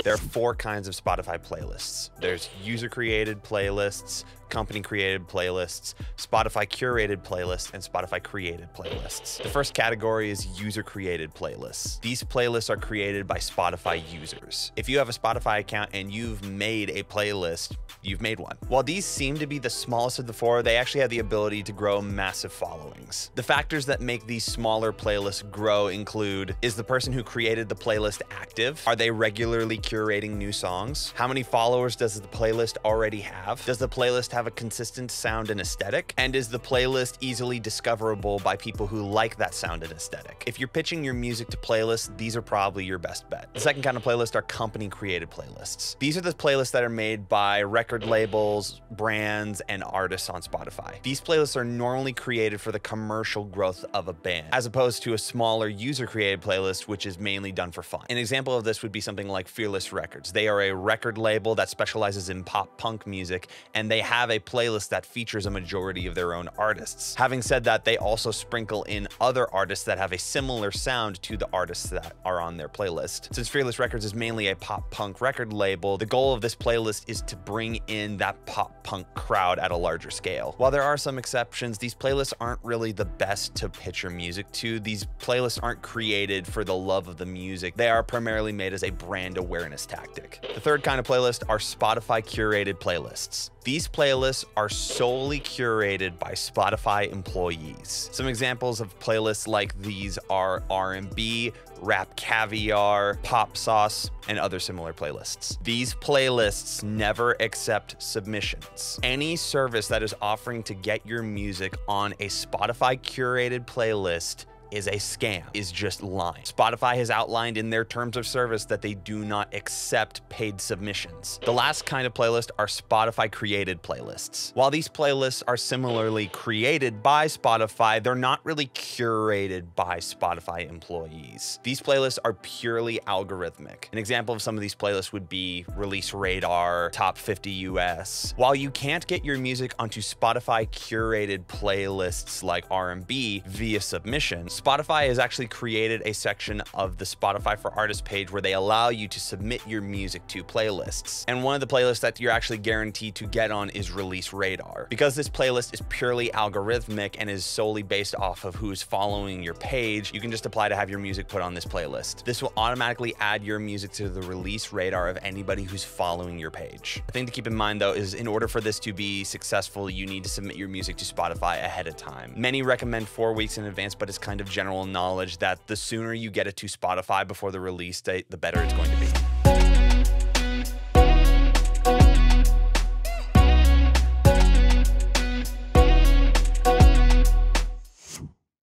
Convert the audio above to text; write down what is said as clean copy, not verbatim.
There are 4 kinds of Spotify playlists. There's user-created playlists, company-created playlists, Spotify curated playlists, and Spotify created playlists. The first category is user-created playlists. These playlists are created by Spotify users. If you have a Spotify account and you've made a playlist, you've made one. While these seem to be the smallest of the 4, they actually have the ability to grow massive followings. The factors that make these smaller playlists grow include, is the person who created the playlist active? Are they regularly curating new songs? How many followers does the playlist already have? Does the playlist have a consistent sound and aesthetic? And is the playlist easily discoverable by people who like that sound and aesthetic? If you're pitching your music to playlists, these are probably your best bet. The second kind of playlist are company-created playlists. These are the playlists that are made by record labels, brands, and artists on Spotify. These playlists are normally created for the commercial growth of a band, as opposed to a smaller user-created playlist, which is mainly done for fun. An example of this would be something like Fearless Records. They are a record label that specializes in pop punk music, and they have a playlist that features a majority of their own artists. Having said that, they also sprinkle in other artists that have a similar sound to the artists that are on their playlist. Since Fearless Records is mainly a pop punk record label, the goal of this playlist is to bring in that pop punk crowd at a larger scale. While there are some exceptions, these playlists aren't really the best to pitch your music to. These playlists aren't created for the love of the music. They are primarily made as a brand awareness tactic. The third kind of playlist are Spotify curated playlists. These playlists are solely curated by Spotify employees. Some examples of playlists like these are R&B, Rap Caviar, Pop Sauce, and other similar playlists. These playlists never accept submissions. Any service that is offering to get your music on a Spotify curated playlist is a scam, is just lying. Spotify has outlined in their terms of service that they do not accept paid submissions. The last kind of playlist are Spotify created playlists. While these playlists are similarly created by Spotify, they're not really curated by Spotify employees. These playlists are purely algorithmic. An example of some of these playlists would be Release Radar, Top 50 US. While you can't get your music onto Spotify curated playlists like R&B via submission, Spotify has actually created a section of the Spotify for Artists page where they allow you to submit your music to playlists. And one of the playlists that you're actually guaranteed to get on is Release Radar. Because this playlist is purely algorithmic and is solely based off of who's following your page, you can just apply to have your music put on this playlist. This will automatically add your music to the Release Radar of anybody who's following your page. The thing to keep in mind though is in order for this to be successful, you need to submit your music to Spotify ahead of time. Many recommend 4 weeks in advance, but it's kind of general knowledge that the sooner you get it to Spotify before the release date, the better it's going to be.